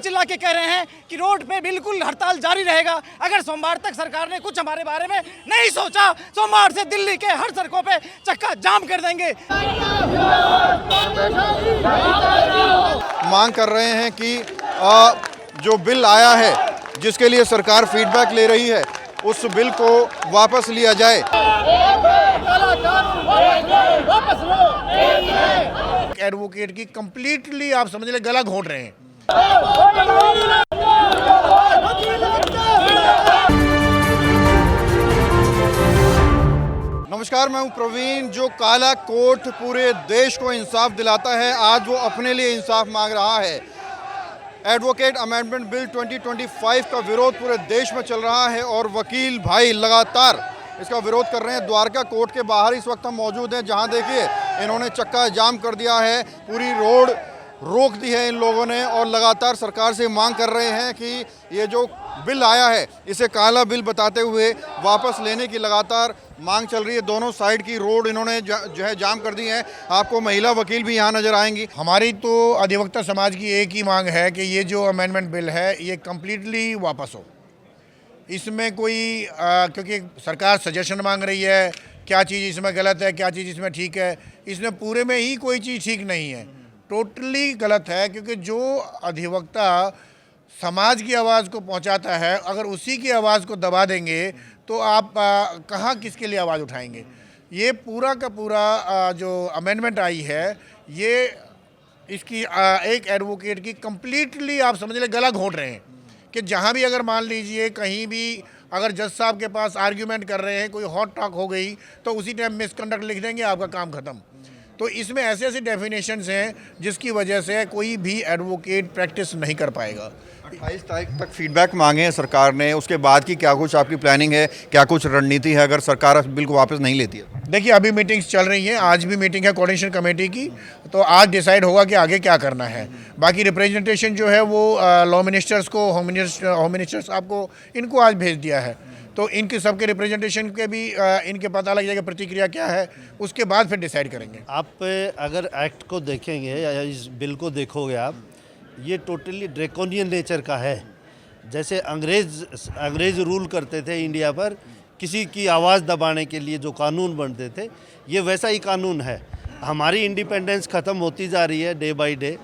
चिल्ला के कह रहे हैं कि रोड पे बिल्कुल हड़ताल जारी रहेगा। अगर सोमवार तक सरकार ने कुछ हमारे बारे में नहीं सोचा, सोमवार से दिल्ली के हर सड़कों पे चक्का जाम कर देंगे। मांग कर रहे हैं कि जो बिल आया है जिसके लिए सरकार फीडबैक ले रही है उस बिल को वापस लिया जाए। एडवोकेट की कंप्लीटली आप समझ ले गला घोंट रहे हैं। नमस्कार, मैं हूं प्रवीण। जो काला कोट पूरे देश को इंसाफ दिलाता है, आज वो अपने लिए इंसाफ मांग रहा है। एडवोकेट अमेंडमेंट बिल 2025 का विरोध पूरे देश में चल रहा है और वकील भाई लगातार इसका विरोध कर रहे हैं। द्वारका कोर्ट के बाहर इस वक्त हम मौजूद हैं, जहां देखिए इन्होंने चक्का जाम कर दिया है, पूरी रोड रोक दी है इन लोगों ने और लगातार सरकार से मांग कर रहे हैं कि ये जो बिल आया है इसे काला बिल बताते हुए वापस लेने की लगातार मांग चल रही है। दोनों साइड की रोड इन्होंने जो है जाम कर दी है। आपको महिला वकील भी यहाँ नज़र आएंगी। हमारी तो अधिवक्ता समाज की एक ही मांग है कि ये जो अमेंडमेंट बिल है ये कम्प्लीटली वापस हो। इसमें कोई क्योंकि सरकार सजेशन मांग रही है, क्या चीज़ इसमें गलत है, क्या चीज़ इसमें ठीक है। इसमें पूरे में ही कोई चीज़ ठीक नहीं है, टोटली गलत है। क्योंकि जो अधिवक्ता समाज की आवाज़ को पहुंचाता है, अगर उसी की आवाज़ को दबा देंगे तो आप कहाँ किसके लिए आवाज़ उठाएंगे। ये पूरा का पूरा जो अमेंडमेंट आई है ये इसकी एक एडवोकेट की कंप्लीटली आप समझ ले गला घोंट रहे हैं कि जहाँ भी अगर मान लीजिए कहीं भी अगर जज साहब के पास आर्ग्यूमेंट कर रहे हैं, कोई हॉट टॉक हो गई तो उसी टाइम मिसकंडक्ट लिख देंगे, आपका काम ख़त्म। तो इसमें ऐसे ऐसे डेफिनेशंस हैं जिसकी वजह से कोई भी एडवोकेट प्रैक्टिस नहीं कर पाएगा। 28 तारीख तक फीडबैक मांगे हैं सरकार ने, उसके बाद की क्या कुछ आपकी प्लानिंग है, क्या कुछ रणनीति है अगर सरकार बिल को वापस नहीं लेती है? देखिए, अभी मीटिंग्स चल रही हैं, आज भी मीटिंग है कोऑर्डिनेशन कमेटी की, तो आज डिसाइड होगा कि आगे क्या करना है। बाकी रिप्रेजेंटेशन जो है वो लॉ मिनिस्टर्स को, होम मिनिस्टर साहब को, इनको आज भेज दिया है। तो इनके सबके रिप्रेजेंटेशन के भी इनके पता लग जाएगा प्रतिक्रिया क्या है, उसके बाद फिर डिसाइड करेंगे। आप अगर एक्ट को देखेंगे या इस बिल को देखोगे आप, ये टोटली ड्रैकोनियन नेचर का है। जैसे अंग्रेज़ रूल करते थे इंडिया पर, किसी की आवाज़ दबाने के लिए जो कानून बनते थे, ये वैसा ही कानून है। हमारी इंडिपेंडेंस ख़त्म होती जा रही है डे बाय डे।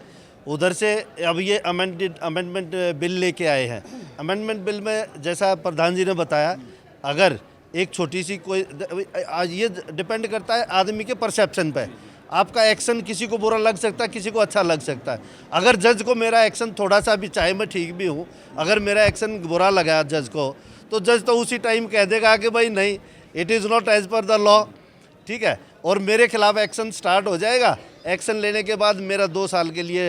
उधर से अब ये अमेंडमेंट बिल लेके आए हैं। अमेंडमेंट बिल में जैसा प्रधान जी ने बताया, अगर एक छोटी सी कोई, ये डिपेंड करता है आदमी के परसेप्शन पे। आपका एक्शन किसी को बुरा लग सकता है, किसी को अच्छा लग सकता है। अगर जज को मेरा एक्शन थोड़ा सा भी, चाहे मैं ठीक भी हूँ, अगर मेरा एक्शन बुरा लगा जज को, तो जज तो उसी टाइम कह देगा कि भाई नहीं, it is not as per the law, ठीक है, और मेरे खिलाफ एक्शन स्टार्ट हो जाएगा। एक्शन लेने के बाद मेरा 2 साल के लिए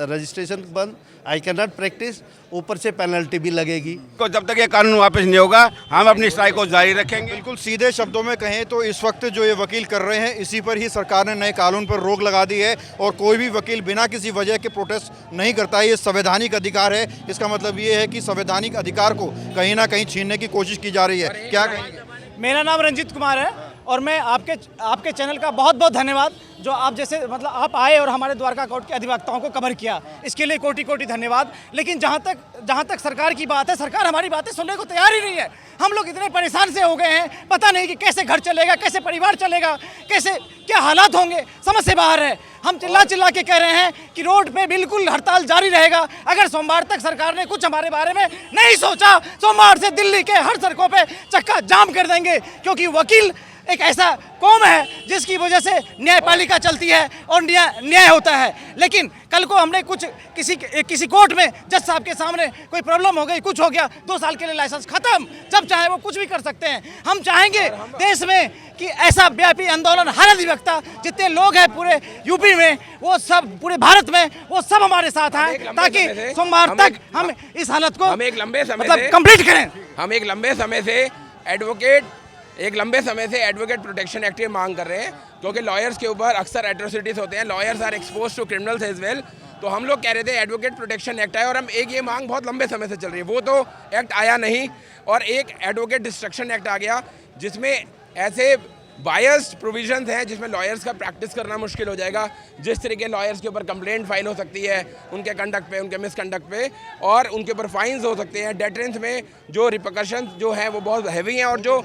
रजिस्ट्रेशन बंद, आई कैन नॉट प्रैक्टिस, ऊपर से पेनल्टी भी लगेगी। तो जब तक ये कानून वापस नहीं होगा हम अपनी स्ट्राइक को जारी रखेंगे। बिल्कुल सीधे शब्दों में कहें तो इस वक्त जो ये वकील कर रहे हैं, इसी पर ही सरकार ने नए कानून पर रोक लगा दी है और कोई भी वकील बिना किसी वजह के प्रोटेस्ट नहीं करता है। ये संवैधानिक अधिकार है। इसका मतलब ये है कि संवैधानिक अधिकार को कहीं ना कहीं छीनने की कोशिश की जा रही है। क्या कहेंगे? मेरा नाम रंजीत कुमार है और मैं आपके चैनल का बहुत बहुत धन्यवाद, जो आप जैसे मतलब आप आए और हमारे द्वारका कोर्ट के अधिवक्ताओं को कवर किया, इसके लिए कोटि कोटि धन्यवाद। लेकिन जहाँ तक सरकार की बात है, सरकार हमारी बातें सुनने को तैयार ही नहीं है। हम लोग इतने परेशान से हो गए हैं, पता नहीं कि कैसे घर चलेगा, कैसे परिवार चलेगा, कैसे क्या हालात होंगे, समझ से बाहर है। हम चिल्ला चिल्ला के कह रहे हैं कि रोड पे बिल्कुल हड़ताल जारी रहेगा। अगर सोमवार तक सरकार ने कुछ हमारे बारे में नहीं सोचा, सोमवार से दिल्ली के हर सड़कों पे चक्का जाम कर देंगे। क्योंकि वकील एक ऐसा कौम है जिसकी वजह से न्यायपालिका चलती है और न्याय होता है। लेकिन कल को हमने कुछ किसी कोर्ट में जज साहब के सामने कोई प्रॉब्लम हो गई, कुछ हो गया, 2 साल के लिए लाइसेंस खत्म, जब चाहे वो कुछ भी कर सकते हैं। हम चाहेंगे देश में कि ऐसा व्यापी आंदोलन, हर अधिवक्ता जितने लोग हैं पूरे यूपी में, वो सब पूरे भारत में, वो सब हमारे साथ आए ताकि सोमवार तक हम इस हालत को कंप्लीट करें। हम एक लंबे समय से एडवोकेट प्रोटेक्शन एक्ट की मांग कर रहे हैं, क्योंकि लॉयर्स के ऊपर अक्सर एट्रोसिटीज होते हैं। Lawyers are expose to criminals as well. तो हम लोग कह रहे थे एडवोकेट प्रोटेक्शन एक्ट आए, और हम एक ये मांग बहुत लंबे समय से चल रही है, वो तो एक्ट आया नहीं, और एक एडवोकेट डिस्ट्रक्शन एक्ट आ गया, जिसमें ऐसे बायस्ड प्रोविजंस हैं जिसमें लॉयर्स का प्रैक्टिस करना मुश्किल हो जाएगा। जिस तरीके लॉयर्स के ऊपर कंप्लेंट फाइल हो सकती है उनके कंडक्ट पे, उनके मिसकंडक्ट पे, और उनके ऊपर फाइन्स हो सकते हैं। डेटरेंस में जो रिपरकशंस जो हैं वो बहुत हैवी हैं। और जो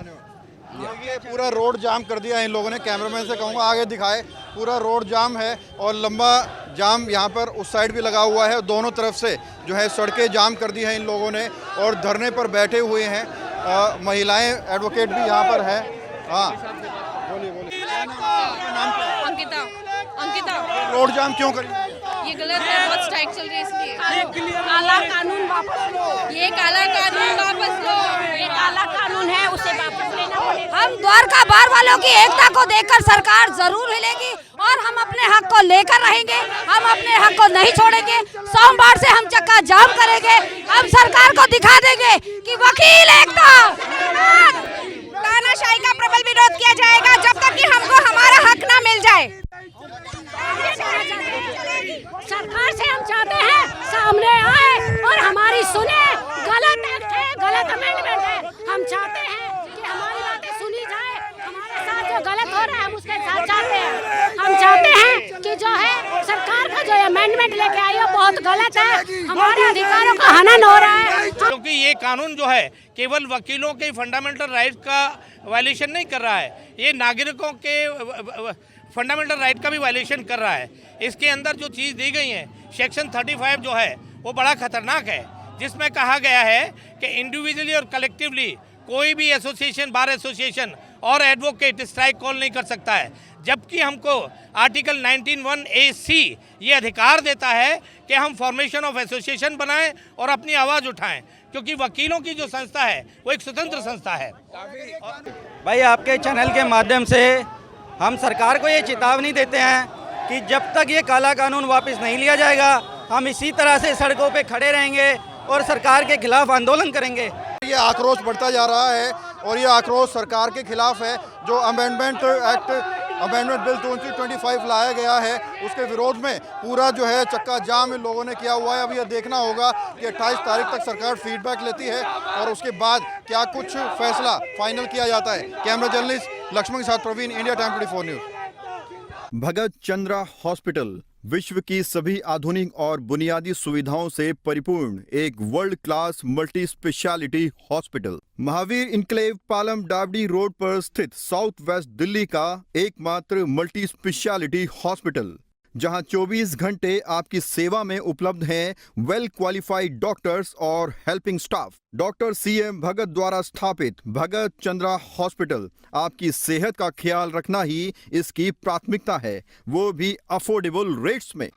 ये पूरा रोड जाम कर दिया इन लोगों ने, कैमरामैन से कहूँगा आगे दिखाए, पूरा रोड जाम है और लंबा जाम यहाँ पर उस साइड भी लगा हुआ है। दोनों तरफ से जो है सड़कें जाम कर दी हैं इन लोगों ने और धरने पर बैठे हुए हैं। महिलाएं एडवोकेट भी यहाँ पर हैं। हाँ बोलिए बोलिए, आपका नाम क्या है? अंकिता। अंकिता, रोड जाम क्यों करी? ये गलत है, बहुत स्ट्राइक चल रही है इसलिए। काला कानून वापस लो, ये काला कानून वापस लो, ये काला कानून है उसे वापस लेना पड़ेगा। हम द्वारका बार वालों की एकता को देखकर सरकार जरूर हिलेगी और हम अपने हक को लेकर रहेंगे। हम अपने हक को नहीं छोड़ेंगे। सोमवार से हम चक्का जाम करेंगे। हम सरकार को दिखा देंगे कि वकील एकता, तानाशाही का प्रबल विरोध किया जाएगा जब तक कि हमको हमारा हक ना मिल जाए। सरकार से हम चाहते हैं सामने आए और हमारी सुने। गलत एक्ट है, गलत अमेंडमेंट है। हम चाहते हैं कि हमारी बातें सुनी जाए। हमारे साथ जो गलत हो रहा है हम उसके साथ चाहते हैं। हम चाहते हैं कि जो है सरकार का जो अमेंडमेंट लेके आई है बहुत गलत है। हमारे अधिकारों का हनन हो रहा है। क्योंकि ये कानून जो है केवल वकीलों के फंडामेंटल राइट का वायलेशन नहीं कर रहा है, ये नागरिकों के फंडामेंटल राइट का भी वायलेशन कर रहा है। इसके अंदर जो चीज़ दी गई है सेक्शन 35 जो है वो बड़ा खतरनाक है, जिसमें कहा गया है कि इंडिविजुअली और कलेक्टिवली कोई भी एसोसिएशन, बार एसोसिएशन और एडवोकेट स्ट्राइक कॉल नहीं कर सकता है। जबकि हमको आर्टिकल 19(1)(a)(c) ये अधिकार देता है कि हम फॉर्मेशन ऑफ एसोसिएशन बनाएं और अपनी आवाज़ उठाएं, क्योंकि वकीलों की जो संस्था है वो एक स्वतंत्र संस्था है। भाई आपके चैनल के माध्यम से हम सरकार को ये चेतावनी देते हैं कि जब तक ये काला कानून वापस नहीं लिया जाएगा हम इसी तरह से सड़कों पे खड़े रहेंगे और सरकार के खिलाफ आंदोलन करेंगे। ये आक्रोश बढ़ता जा रहा है और ये आक्रोश सरकार के खिलाफ है। जो अमेंडमेंट बिल 2025 लाया गया है उसके विरोध में पूरा जो है चक्का जाम इन लोगों ने किया हुआ है। अब ये देखना होगा कि 28 तारीख तक सरकार फीडबैक लेती है और उसके बाद क्या कुछ फैसला फाइनल किया जाता है। कैमरा जर्नलिस्ट लक्ष्मण के साथ प्रवीण, इंडिया टाइम 24 न्यूज़। भगत चंद्रा हॉस्पिटल विश्व की सभी आधुनिक और बुनियादी सुविधाओं से परिपूर्ण एक world class multi speciality hospital Mahavir enclave Palam डावडी रोड पर स्थित साउथ वेस्ट दिल्ली का एकमात्र मल्टी स्पेशलिटी हॉस्पिटल, जहां 24 घंटे आपकी सेवा में उपलब्ध हैं वेल क्वालिफाइड डॉक्टर्स और हेल्पिंग स्टाफ। डॉक्टर CM भगत द्वारा स्थापित भगत चंद्रा हॉस्पिटल आपकी सेहत का ख्याल रखना ही इसकी प्राथमिकता है, वो भी अफोर्डेबल रेट्स में।